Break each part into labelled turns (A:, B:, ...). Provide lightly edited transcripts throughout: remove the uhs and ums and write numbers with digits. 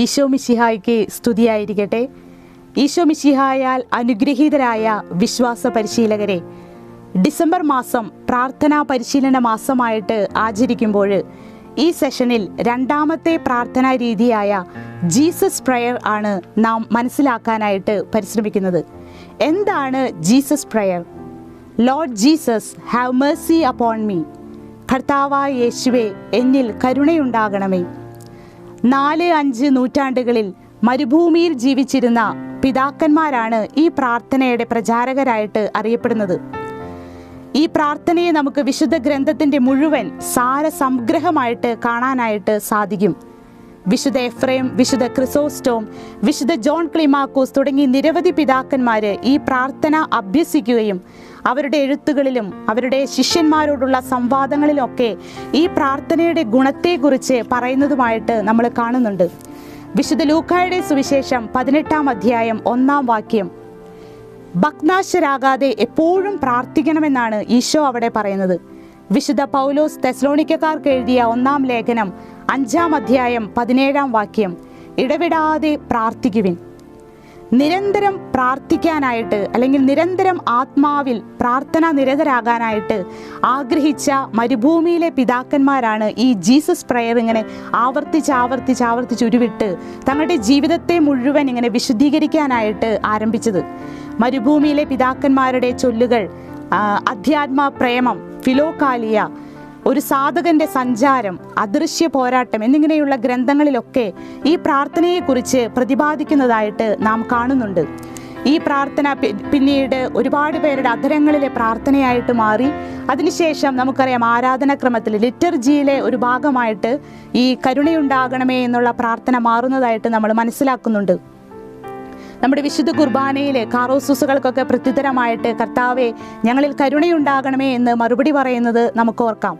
A: ഈശോ മിശിഹായ്ക്ക് സ്തുതിയായിരിക്കട്ടെ. ഈശോ മിശിഹായാൽ അനുഗ്രഹീതരായ വിശ്വാസ പരിശീലകരെ, ഡിസംബർ മാസം പ്രാർത്ഥനാ പരിശീലന മാസമായിട്ട് ആചരിക്കുമ്പോൾ ഈ സെഷനിൽ രണ്ടാമത്തെ പ്രാർത്ഥനാ രീതിയായ ജീസസ് പ്രയർ ആണ് നാം മനസ്സിലാക്കാനായിട്ട് പരിശ്രമിക്കുന്നത്. എന്താണ് Jesus prayer? Lord Jesus have mercy upon me. കർത്താവായ യേശുവേ, എന്നിൽ കരുണയുണ്ടാകണമേ. 4-5 നൂറ്റാണ്ടുകളിൽ മരുഭൂമിയിൽ ജീവിച്ചിരുന്ന പിതാക്കന്മാരാണ് ഈ പ്രാർത്ഥനയുടെ പ്രചാരകരായിട്ട് അറിയപ്പെടുന്നത്. ഈ പ്രാർത്ഥനയെ നമുക്ക് വിശുദ്ധ ഗ്രന്ഥത്തിൻ്റെ മുഴുവൻ സാരസംഗ്രഹമായിട്ട് കാണാനായിട്ട് സാധിക്കും. വിശുദ്ധ എഫ്രേം, വിശുദ്ധ ക്രിസോസ്റ്റോം, വിശുദ്ധ ജോൺ ക്ലിമാക്കോസ് തുടങ്ങി നിരവധി പിതാക്കന്മാർ ഈ പ്രാർത്ഥന അഭ്യസിക്കുകയും അവരുടെ എഴുത്തുകളിലും അവരുടെ ശിഷ്യന്മാരോടുള്ള സംവാദങ്ങളിലൊക്കെ ഈ പ്രാർത്ഥനയുടെ ഗുണത്തെക്കുറിച്ച് പറയുന്നതുമായിട്ട് നമ്മൾ കാണുന്നുണ്ട്. വിശുദ്ധ ലൂക്കായുടെ സുവിശേഷം 18-ാം അധ്യായം 1-ാം വാക്യം, ഭഗ്നാശരാകാതെ എപ്പോഴും പ്രാർത്ഥിക്കണമെന്നാണ് ഈശോ അവിടെ പറയുന്നത്. വിശുദ്ധ പൗലോസ് തെസ്സലോനിക്കക്കാർക്ക് എഴുതിയ 1-ാം ലേഖനം 5-ാം അധ്യായം 17-ാം വാക്യം, ഇടവിടാതെ പ്രാർത്ഥിക്കുവിൻ. നിരന്തരം പ്രാർത്ഥിക്കാനായിട്ട് അല്ലെങ്കിൽ നിരന്തരം ആത്മാവിൽ പ്രാർത്ഥന നിരതരാകാനായിട്ട് ആഗ്രഹിച്ച മരുഭൂമിയിലെ പിതാക്കന്മാരാണ് ഈ ജീസസ് പ്രയർ ഇങ്ങനെ ആവർത്തിച്ച് ഉരുവിട്ട് തങ്ങളുടെ ജീവിതത്തെ മുഴുവൻ ഇങ്ങനെ വിശുദ്ധീകരിക്കാനായിട്ട് ആരംഭിച്ചത്. മരുഭൂമിയിലെ പിതാക്കന്മാരുടെ ചൊല്ലുകൾ അധ്യാത്മ പ്രേമം, ഫിലോകാലിയ, ഒരു സാധകന്റെ സഞ്ചാരം, അദൃശ്യ പോരാട്ടം എന്നിങ്ങനെയുള്ള ഗ്രന്ഥങ്ങളിലൊക്കെ ഈ പ്രാർത്ഥനയെക്കുറിച്ച് പ്രതിപാദിക്കുന്നതായിട്ട് നാം കാണുന്നുണ്ട്. ഈ പ്രാർത്ഥന പിന്നീട് ഒരുപാട് പേരുടെ അധരങ്ങളിലെ പ്രാർത്ഥനയായിട്ട് മാറി. അതിനുശേഷം നമുക്കറിയാം, ആരാധനാക്രമത്തിൽ ലിറ്റർജിയിലെ ഒരു ഭാഗമായിട്ട് ഈ കരുണയുണ്ടാകണമേ എന്നുള്ള പ്രാർത്ഥന മാറുന്നതായിട്ട് നമ്മൾ മനസ്സിലാക്കുന്നുണ്ട്. നമ്മുടെ വിശുദ്ധ കുർബാനയിലെ കാറോസൂസുകൾക്കൊക്കെ പ്രത്യുത്തരമായിട്ട് കർത്താവെ ഞങ്ങളിൽ കരുണയുണ്ടാകണമേ എന്ന് മറുപടി പറയുന്നത് നമുക്ക് ഓർക്കാം.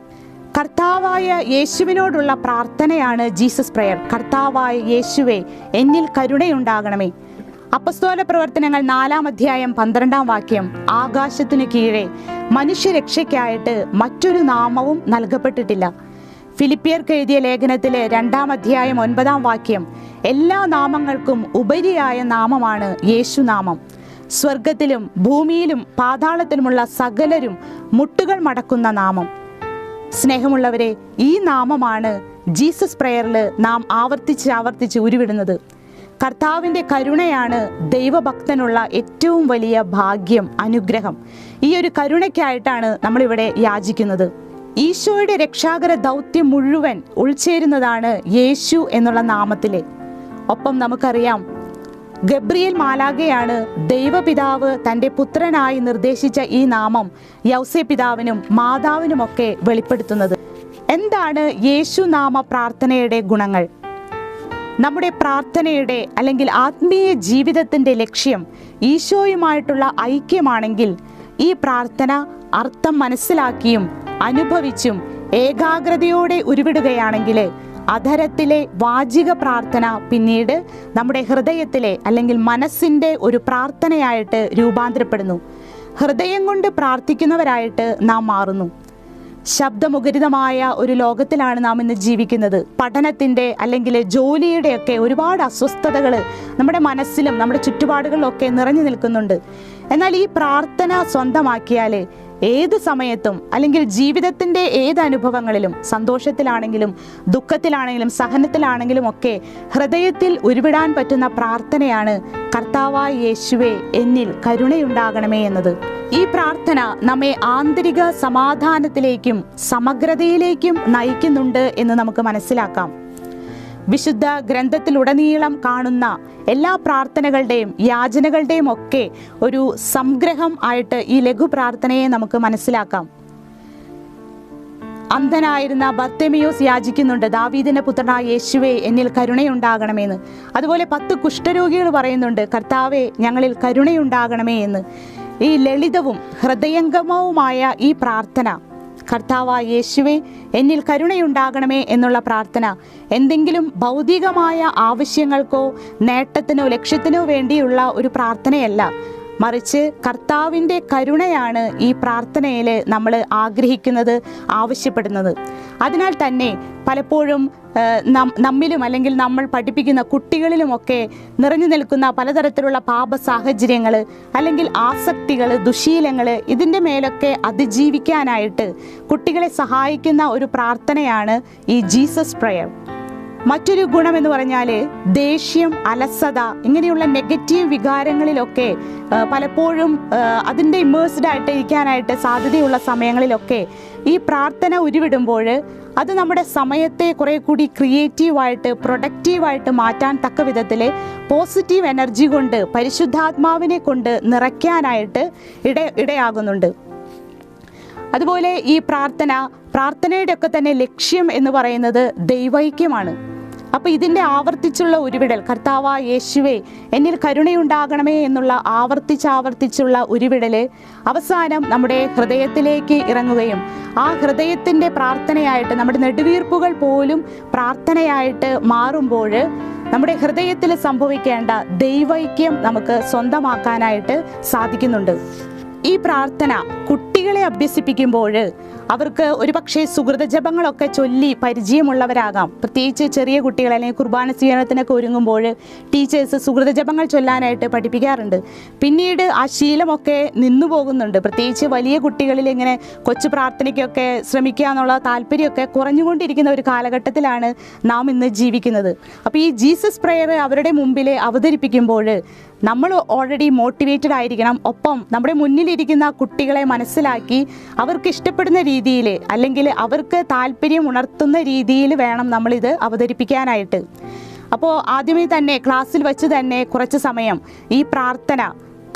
A: കർത്താവായ യേശുവിനോടുള്ള പ്രാർത്ഥനയാണ് ജീസസ് പ്രയർ. കർത്താവായ യേശുവേ, എന്നിൽ കരുണയുണ്ടാകണമേ. അപ്പസ്തോല പ്രവർത്തനങ്ങൾ 4-ാം അധ്യായം 12-ാം വാക്യം, ആകാശത്തിനു കീഴെ മനുഷ്യരക്ഷയ്ക്കായിട്ട് മറ്റൊരു നാമവും നൽകപ്പെട്ടിട്ടില്ല. ഫിലിപ്പിയർക്ക് എഴുതിയ ലേഖനത്തിലെ 2-ാം അധ്യായം 9-ാം വാക്യം, എല്ലാ നാമങ്ങൾക്കും ഉപരിയായ നാമമാണ് യേശുനാമം. സ്വർഗത്തിലും ഭൂമിയിലും പാതാളത്തിലുമുള്ള സകലരും മുട്ടുകൾ മടക്കുന്ന നാമം. സ്നേഹമുള്ളവരെ, ഈ നാമമാണ് ജീസസ് പ്രയറിൽ നാം ആവർത്തിച്ച് ഉരുവിടുന്നത്. കർത്താവിൻ്റെ കരുണയാണ് ദൈവഭക്തനുള്ള ഏറ്റവും വലിയ ഭാഗ്യം, അനുഗ്രഹം. ഈ ഒരു കരുണയ്ക്കായിട്ടാണ് നമ്മളിവിടെ യാചിക്കുന്നത്. ഈശോയുടെ രക്ഷാകര ദൗത്യം മുഴുവൻ ഉൾച്ചേരുന്നതാണ് യേശു എന്നുള്ള നാമത്തിലെ. ഒപ്പം നമുക്കറിയാം, ഗബ്രിയേൽ മാലാഖയാണ് ദൈവപിതാവ് തൻ്റെ പുത്രനായി നിർദ്ദേശിച്ച ഈ നാമം യൗസേ പിതാവിനും മാതാവിനുമൊക്കെ വെളിപ്പെടുത്തുന്നത്. എന്താണ് യേശുനാമ പ്രാർത്ഥനയുടെ ഗുണങ്ങൾ? നമ്മുടെ പ്രാർത്ഥനയുടെ അല്ലെങ്കിൽ ആത്മീയ ജീവിതത്തിൻ്റെ ലക്ഷ്യം ഈശോയുമായിട്ടുള്ള ഐക്യമാണെങ്കിൽ ഈ പ്രാർത്ഥന അർത്ഥം മനസ്സിലാക്കിയും അനുഭവിച്ചും ഏകാഗ്രതയോടെ ഉരുവിടുകയാണെങ്കിൽ അധരത്തിലെ വാചിക പ്രാർത്ഥന പിന്നീട് നമ്മുടെ ഹൃദയത്തിലെ അല്ലെങ്കിൽ മനസ്സിൻ്റെ ഒരു പ്രാർത്ഥനയായിട്ട് രൂപാന്തരപ്പെടുന്നു. ഹൃദയം കൊണ്ട് പ്രാർത്ഥിക്കുന്നവരായിട്ട് നാം മാറുന്നു. ശബ്ദമുഖരിതമായ ഒരു ലോകത്തിലാണ് നാം ഇന്ന് ജീവിക്കുന്നത്. പഠനത്തിൻ്റെ അല്ലെങ്കിൽ ജോലിയുടെയൊക്കെ ഒരുപാട് അസ്വസ്ഥതകൾ നമ്മുടെ മനസ്സിലും നമ്മുടെ ചുറ്റുപാടുകളിലൊക്കെ നിറഞ്ഞു നിൽക്കുന്നുണ്ട്. എന്നാൽ ഈ പ്രാർത്ഥന സ്വന്തമാക്കിയാൽ ഏത് സമയത്തും അല്ലെങ്കിൽ ജീവിതത്തിൻ്റെ ഏത് അനുഭവങ്ങളിലും, സന്തോഷത്തിലാണെങ്കിലും ദുഃഖത്തിലാണെങ്കിലും സഹനത്തിലാണെങ്കിലും ഒക്കെ ഹൃദയത്തിൽ ഉരുവിടാൻ പറ്റുന്ന പ്രാർത്ഥനയാണ് കർത്താവായ യേശുവേ, എന്നിൽ കരുണയുണ്ടാകണമേ എന്നത്. ഈ പ്രാർത്ഥന നമ്മെ ആന്തരിക സമാധാനത്തിലേക്കും സമഗ്രതയിലേക്കും നയിക്കുന്നുണ്ട് എന്ന് നമുക്ക് മനസ്സിലാക്കാം. വിശുദ്ധ ഗ്രന്ഥത്തിലുടനീളം കാണുന്ന എല്ലാ പ്രാർത്ഥനകളുടെയും യാചനകളുടെയും ഒക്കെ ഒരു സംഗ്രഹം ആയിട്ട് ഈ ലഘു പ്രാർത്ഥനയെ നമുക്ക് മനസ്സിലാക്കാം. അന്ധനായിരുന്ന ബർത്തേമിയോസ് യാചിക്കുന്നുണ്ട്, ദാവീദിന്റെ പുത്രനായ യേശുവേ, എന്നിൽ കരുണയുണ്ടാകണമെന്ന്. അതുപോലെ 10 കുഷ്ഠരോഗികൾ പറയുന്നുണ്ട്, കർത്താവേ, ഞങ്ങളിൽ കരുണയുണ്ടാകണമേ എന്ന്. ഈ ലളിതവും ഹൃദയംഗമവുമായ ഈ പ്രാർത്ഥന, കർത്താവായ യേശുവേ, എന്നിൽ കരുണയുണ്ടാകണമേ എന്നുള്ള പ്രാർത്ഥന എന്തെങ്കിലും ഭൗതികമായ ആവശ്യങ്ങൾക്കോ നേട്ടത്തിനോ ലക്ഷ്യത്തിനോ വേണ്ടിയുള്ള ഒരു പ്രാർത്ഥനയല്ല. മറിച്ച് കർത്താവിൻ്റെ കരുണയാണ് ഈ പ്രാർത്ഥനയിൽ നമ്മൾ ആഗ്രഹിക്കുന്നത്, ആവശ്യപ്പെടുന്നത്. അതിനാൽ തന്നെ പലപ്പോഴും നമ്മിലും അല്ലെങ്കിൽ നമ്മൾ പഠിപ്പിക്കുന്ന കുട്ടികളിലുമൊക്കെ നിറഞ്ഞു നിൽക്കുന്ന പലതരത്തിലുള്ള പാപ സാഹചര്യങ്ങൾ അല്ലെങ്കിൽ ആസക്തികൾ, ദുശീലങ്ങൾ, ഇതിൻ്റെ മേലൊക്കെ അതിജീവിക്കാനായിട്ട് കുട്ടികളെ സഹായിക്കുന്ന ഒരു പ്രാർത്ഥനയാണ് ഈ ജീസസ് പ്രയർ. മറ്റൊരു ഗുണമെന്ന് പറഞ്ഞാൽ ദേഷ്യം, അലസത, ഇങ്ങനെയുള്ള നെഗറ്റീവ് വികാരങ്ങളിലൊക്കെ പലപ്പോഴും അതിൻ്റെ ഇമ്മേഴ്സ്ഡ് ആയിട്ട് ഇരിക്കാനായിട്ട് സാധ്യതയുള്ള സമയങ്ങളിലൊക്കെ ഈ പ്രാർത്ഥന ഉരുവിടുമ്പോൾ അത് നമ്മുടെ സമയത്തെ കുറേ കൂടി ക്രിയേറ്റീവായിട്ട്, പ്രൊഡക്റ്റീവായിട്ട് മാറ്റാൻ തക്ക വിധത്തിൽ പോസിറ്റീവ് എനർജി കൊണ്ട്, പരിശുദ്ധാത്മാവിനെ കൊണ്ട് നിറയ്ക്കാനായിട്ട് ഇടയാകുന്നുണ്ട്. അതുപോലെ ഈ പ്രാർത്ഥനയുടെ ഒക്കെ തന്നെ ലക്ഷ്യം എന്ന് പറയുന്നത് ദൈവൈക്യമാണ്. അപ്പോൾ ഇതിൻ്റെ ആവർത്തിച്ചുള്ള ഉരുവിടൽ, കർത്താവായ യേശുവേ എന്നിൽ കരുണയുണ്ടാകണമേ എന്നുള്ള ആവർത്തിച്ചുള്ള ഉരുവിടൽ അവസാനം നമ്മുടെ ഹൃദയത്തിലേക്ക് ഇറങ്ങുകയും ആ ഹൃദയത്തിൻ്റെ പ്രാർത്ഥനയായിട്ട് നമ്മുടെ നെടുവീർപ്പുകൾ പോലും പ്രാർത്ഥനയായിട്ട് മാറുമ്പോൾ നമ്മുടെ ഹൃദയത്തിൽ സംഭവിക്കേണ്ട ദൈവൈക്യം നമുക്ക് സ്വന്തമാക്കാനായിട്ട് സാധിക്കുന്നുണ്ട്. ഈ പ്രാർത്ഥന കുട്ടികളെ അഭ്യസിപ്പിക്കുമ്പോൾ അവർക്ക് ഒരുപക്ഷെ സുഹൃത ജപങ്ങളൊക്കെ ചൊല്ലി പരിചയമുള്ളവരാകാം. പ്രത്യേകിച്ച് ചെറിയ കുട്ടികൾ അല്ലെങ്കിൽ കുർബാന സ്വീകരണത്തിനൊക്കെ ഒരുങ്ങുമ്പോൾ ടീച്ചേഴ്സ് സുഹൃത ജപങ്ങൾ ചൊല്ലാനായിട്ട് പഠിപ്പിക്കാറുണ്ട്. പിന്നീട് ആ ശീലമൊക്കെ നിന്നു പോകുന്നുണ്ട്. പ്രത്യേകിച്ച് വലിയ കുട്ടികളിൽ ഇങ്ങനെ കൊച്ചു പ്രാർത്ഥനയ്ക്കൊക്കെ ശ്രമിക്കുക എന്നുള്ള താല്പര്യമൊക്കെ കുറഞ്ഞുകൊണ്ടിരിക്കുന്ന ഒരു കാലഘട്ടത്തിലാണ് നാം ഇന്ന് ജീവിക്കുന്നത്. അപ്പോൾ ഈ ജീസസ് പ്രയർ അവരുടെ മുമ്പിൽ അവതരിപ്പിക്കുമ്പോൾ നമ്മൾ ഓൾറെഡി മോട്ടിവേറ്റഡ് ആയിരിക്കണം. ഒപ്പം നമ്മുടെ മുന്നിലിരിക്കുന്ന കുട്ടികളെ മനസ്സിലാക്കി അവർക്ക് ഇഷ്ടപ്പെടുന്ന രീതിയിൽ അല്ലെങ്കിൽ അവർക്ക് താല്പര്യം ഉണർത്തുന്ന രീതിയിൽ വേണം നമ്മളിത് അവതരിപ്പിക്കാനായിട്ട്. അപ്പോൾ ആദ്യമേ തന്നെ ക്ലാസ്സിൽ വെച്ച് തന്നെ കുറച്ച് സമയം ഈ പ്രാർത്ഥന,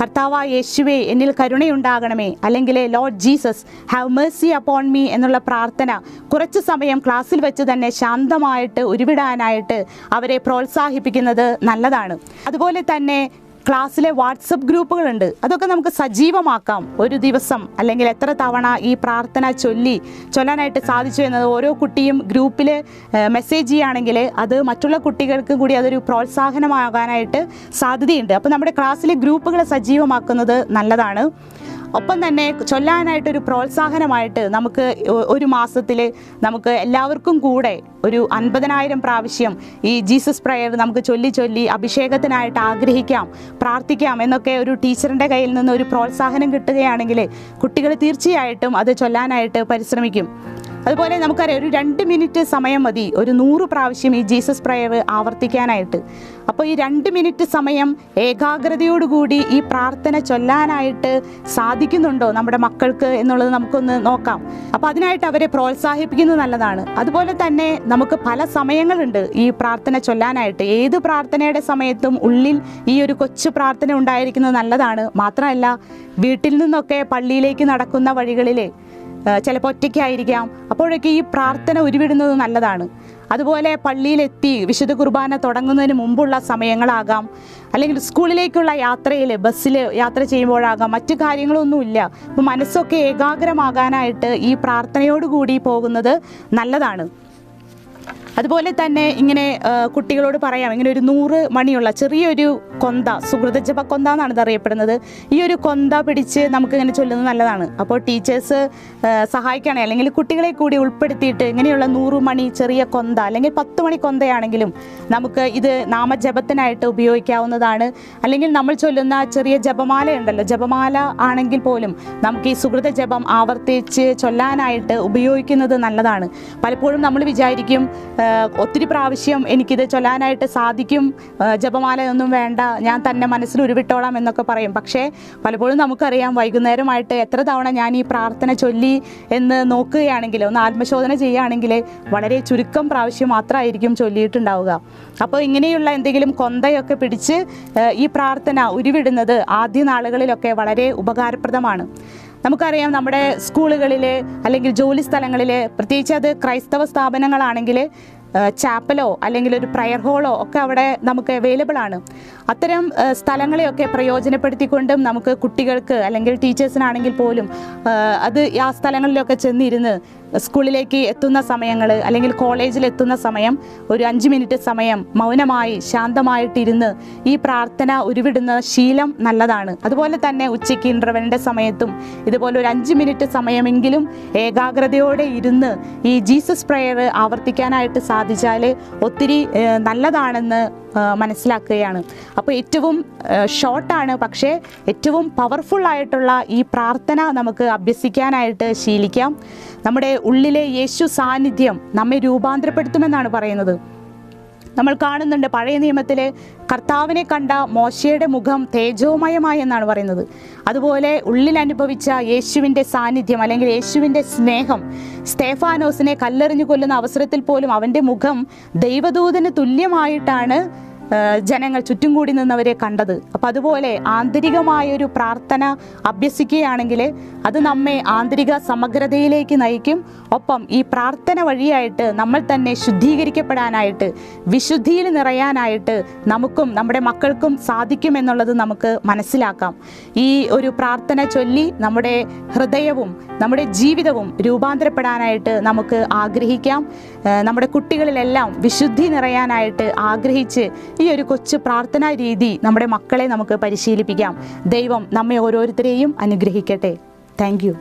A: കർത്താവായ യേശുവേ എന്നിൽ കരുണയുണ്ടാകണമേ അല്ലെങ്കിൽ Lord Jesus have mercy upon me എന്നുള്ള പ്രാർത്ഥന കുറച്ച് സമയം ക്ലാസ്സിൽ വെച്ച് തന്നെ ശാന്തമായിട്ട് ഉരുവിടാനായിട്ട് അവരെ പ്രോത്സാഹിപ്പിക്കുന്നത് നല്ലതാണ്. അതുപോലെ തന്നെ ക്ലാസ്സിലെ വാട്സപ്പ് ഗ്രൂപ്പുകളുണ്ട്, അതൊക്കെ നമുക്ക് സജീവമാക്കാം. ഒരു ദിവസം അല്ലെങ്കിൽ എത്ര തവണ ഈ പ്രാർത്ഥന ചൊല്ലാനായിട്ട് സാധിച്ചു എന്നത് ഓരോ കുട്ടിയും ഗ്രൂപ്പിൽ മെസ്സേജ് ചെയ്യുകയാണെങ്കിൽ അത് മറ്റുള്ള കുട്ടികൾക്കും കൂടി അതൊരു പ്രോത്സാഹനമാകാനായിട്ട് സാധ്യതയുണ്ട്. അപ്പോൾ നമ്മുടെ ക്ലാസ്സിലെ ഗ്രൂപ്പുകൾ സജീവമാക്കുന്നത് നല്ലതാണ്. ഒപ്പം തന്നെ ചൊല്ലാനായിട്ടൊരു പ്രോത്സാഹനമായിട്ട് നമുക്ക് ഒരു മാസത്തിൽ നമുക്ക് എല്ലാവർക്കും കൂടെ ഒരു 50,000 പ്രാവശ്യം ഈ ജീസസ് പ്രയർ നമുക്ക് ചൊല്ലി അഭിഷേകത്തിനായിട്ട് ആഗ്രഹിക്കാം, പ്രാർത്ഥിക്കാം എന്നൊക്കെ ഒരു ടീച്ചറിൻ്റെ കയ്യിൽ നിന്ന് ഒരു പ്രോത്സാഹനം കിട്ടുകയാണെങ്കിൽ കുട്ടികൾ തീർച്ചയായിട്ടും അത് ചൊല്ലാനായിട്ട് പരിശ്രമിക്കും. അതുപോലെ നമുക്കറിയാം ഒരു 2 മിനിറ്റ് സമയം മതി ഒരു 100 പ്രാവശ്യം ഈ ജീസസ് പ്രയർ ആവർത്തിക്കാനായിട്ട്. അപ്പോൾ ഈ 2 മിനിറ്റ് സമയം ഏകാഗ്രതയോടുകൂടി ഈ പ്രാർത്ഥന ചൊല്ലാനായിട്ട് സാധിക്കുന്നുണ്ടോ നമ്മുടെ മക്കൾക്ക് എന്നുള്ളത് നമുക്കൊന്ന് നോക്കാം. അപ്പോൾ അതിനായിട്ട് അവരെ പ്രോത്സാഹിപ്പിക്കുന്നത് നല്ലതാണ്. അതുപോലെ തന്നെ നമുക്ക് പല സമയങ്ങളുണ്ട് ഈ പ്രാർത്ഥന ചൊല്ലാനായിട്ട്. ഏത് പ്രാർത്ഥനയുടെ സമയത്തും ഉള്ളിൽ ഈ ഒരു കൊച്ചു പ്രാർത്ഥന ഉണ്ടായിരിക്കുന്നത് നല്ലതാണ്. മാത്രമല്ല വീട്ടിൽ നിന്നൊക്കെ പള്ളിയിലേക്ക് നടക്കുന്ന വഴികളിൽ ചിലപ്പോൾ ഒറ്റയ്ക്കായിരിക്കാം, അപ്പോഴൊക്കെ ഈ പ്രാർത്ഥന ഉരുവിടുന്നത് നല്ലതാണ്. അതുപോലെ പള്ളിയിലെത്തി വിശുദ്ധ കുർബാന തുടങ്ങുന്നതിന് മുമ്പുള്ള സമയങ്ങളാകാം, അല്ലെങ്കിൽ സ്കൂളിലേക്കുള്ള യാത്രയിൽ ബസ്സിൽ യാത്ര ചെയ്യുമ്പോഴാകാം, മറ്റു കാര്യങ്ങളൊന്നുമില്ല. അപ്പോൾ മനസ്സൊക്കെ ഏകാഗ്രമാകാനായിട്ട് ഈ പ്രാർത്ഥനയോടുകൂടി പോകുന്നത് നല്ലതാണ്. അതുപോലെ തന്നെ ഇങ്ങനെ കുട്ടികളോട് പറയാം, ഇങ്ങനെ ഒരു 100 മണിയുള്ള ചെറിയൊരു കൊന്ത, സുഹൃതജപ കൊന്ത എന്നാണ് ഇത് അറിയപ്പെടുന്നത്. ഈ ഒരു കൊന്ത പിടിച്ച് നമുക്കിങ്ങനെ ചൊല്ലുന്നത് നല്ലതാണ്. അപ്പോൾ ടീച്ചേഴ്സ് സഹായിക്കുകയാണെങ്കിൽ അല്ലെങ്കിൽ കുട്ടികളെ കൂടി ഉൾപ്പെടുത്തിയിട്ട് ഇങ്ങനെയുള്ള 100 മണി ചെറിയ കൊന്ത അല്ലെങ്കിൽ 10 മണി കൊന്തയാണെങ്കിലും നമുക്ക് ഇത് നാമജപത്തിനായിട്ട് ഉപയോഗിക്കാവുന്നതാണ്. അല്ലെങ്കിൽ നമ്മൾ ചൊല്ലുന്ന ചെറിയ ജപമാല ഉണ്ടല്ലോ, ജപമാല ആണെങ്കിൽ പോലും നമുക്ക് ഈ സുഹൃത ജപം ആവർത്തിച്ച് ചൊല്ലാനായിട്ട് ഉപയോഗിക്കുന്നത് നല്ലതാണ്. പലപ്പോഴും നമ്മൾ വിചാരിക്കും ഒത്തിരി പ്രാവശ്യം എനിക്കിത് ചൊല്ലാനായിട്ട് സാധിക്കും, ജപമാലയൊന്നും വേണ്ട, ഞാൻ തന്നെ മനസ്സിൽ ഉരുവിട്ടോളാം എന്നൊക്കെ പറയും. പക്ഷേ പലപ്പോഴും നമുക്കറിയാം വൈകുന്നേരമായിട്ട് എത്ര തവണ ഞാൻ ഈ പ്രാർത്ഥന ചൊല്ലി എന്ന് നോക്കുകയാണെങ്കിൽ, ഒന്ന് ആത്മശോധന ചെയ്യുകയാണെങ്കിൽ വളരെ ചുരുക്കം പ്രാവശ്യം മാത്രമായിരിക്കും ചൊല്ലിയിട്ടുണ്ടാവുക. അപ്പോൾ ഇങ്ങനെയുള്ള എന്തെങ്കിലും കൊന്തയൊക്കെ പിടിച്ച് ഈ പ്രാർത്ഥന ഉരുവിടുന്നത് ആദ്യ നാളുകളിലൊക്കെ വളരെ ഉപകാരപ്രദമാണ്. നമുക്കറിയാം നമ്മുടെ സ്കൂളുകളിൽ അല്ലെങ്കിൽ ജോലി സ്ഥലങ്ങളിൽ, പ്രത്യേകിച്ച് അത് ക്രൈസ്തവ സ്ഥാപനങ്ങളാണെങ്കിൽ ചാപ്പലോ അല്ലെങ്കിൽ ഒരു പ്രയർ ഹോളോ ഒക്കെ അവിടെ നമുക്ക് അവൈലബിൾ ആണ്. അത്തരം സ്ഥലങ്ങളെയൊക്കെ പ്രയോജനപ്പെടുത്തിക്കൊണ്ടും നമുക്ക് കുട്ടികൾക്ക് അല്ലെങ്കിൽ ടീച്ചേഴ്സിനാണെങ്കിൽ പോലും അത് ആ സ്ഥലങ്ങളിലൊക്കെ ചെന്നിരുന്ന് സ്കൂളിലേക്ക് എത്തുന്ന സമയങ്ങൾ അല്ലെങ്കിൽ കോളേജിൽ എത്തുന്ന സമയം ഒരു 5 മിനിറ്റ് സമയം മൗനമായി ശാന്തമായിട്ടിരുന്ന് ഈ പ്രാർത്ഥന ഉരുവിടുന്ന ശീലം നല്ലതാണ്. അതുപോലെ തന്നെ ഉച്ചയ്ക്ക് ഇൻ്റർവെല്ലിൻ്റെ സമയത്തും ഇതുപോലെ ഒരു 5 മിനിറ്റ് സമയമെങ്കിലും ഏകാഗ്രതയോടെ ഇരുന്ന് ഈ ജീസസ് പ്രയർ ആവർത്തിക്കാനായിട്ട് സാധിക്കും. സാധിച്ചാൽ ഒത്തിരി നല്ലതാണെന്ന് മനസ്സിലാക്കുകയാണ്. അപ്പോൾ ഏറ്റവും ഷോർട്ടാണ്, പക്ഷേ ഏറ്റവും പവർഫുള്ളായിട്ടുള്ള ഈ പ്രാർത്ഥന നമുക്ക് അഭ്യസിക്കാനായിട്ട് ശീലിക്കാം. നമ്മുടെ ഉള്ളിലെ യേശു സാന്നിധ്യം നമ്മെ രൂപാന്തരപ്പെടുത്തുമെന്നാണ് പറയുന്നത്. നമ്മൾ കാണുന്നുണ്ട്, പഴയ നിയമത്തിൽ കർത്താവിനെ കണ്ട മോശയുടെ മുഖം തേജോമയമായി എന്നാണ് പറയുന്നത്. അതുപോലെ ഉള്ളിൽ അനുഭവിച്ച യേശുവിൻ്റെ സാന്നിധ്യം അല്ലെങ്കിൽ യേശുവിൻ്റെ സ്നേഹം സ്തേഫാനോസിനെ കല്ലെറിഞ്ഞു കൊല്ലുന്ന അവസരത്തിൽ പോലും അവൻ്റെ മുഖം ദൈവദൂതന് തുല്യമായിട്ടാണ് ജനങ്ങൾ ചുറ്റും കൂടി നിന്നവരെ കണ്ടത്. അപ്പം അതുപോലെ ആന്തരികമായൊരു പ്രാർത്ഥന അഭ്യസിക്കുകയാണെങ്കിൽ അത് നമ്മെ ആന്തരിക സമഗ്രതയിലേക്ക് നയിക്കും. ഒപ്പം ഈ പ്രാർത്ഥന വഴിയായിട്ട് നമ്മൾ തന്നെ ശുദ്ധീകരിക്കപ്പെടാനായിട്ട്, വിശുദ്ധിയിൽ നിറയാനായിട്ട് നമുക്കും നമ്മുടെ മക്കൾക്കും സാധിക്കുമെന്നുള്ളത് നമുക്ക് മനസ്സിലാക്കാം. ഈ ഒരു പ്രാർത്ഥന ചൊല്ലി നമ്മുടെ ഹൃദയവും നമ്മുടെ ജീവിതവും രൂപാന്തരപ്പെടാനായിട്ട് നമുക്ക് ആഗ്രഹിക്കാം. നമ്മുടെ കുട്ടികളിലെല്ലാം വിശുദ്ധി നിറയാനായിട്ട് ആഗ്രഹിച്ച് ഈ ഒരു കൊച്ചു പ്രാർത്ഥനാ രീതി നമ്മുടെ മക്കളെ നമുക്ക് പരിശീലിപ്പിക്കാം. ദൈവം നമ്മെ ഓരോരുത്തരെയും അനുഗ്രഹിക്കട്ടെ. Thank you.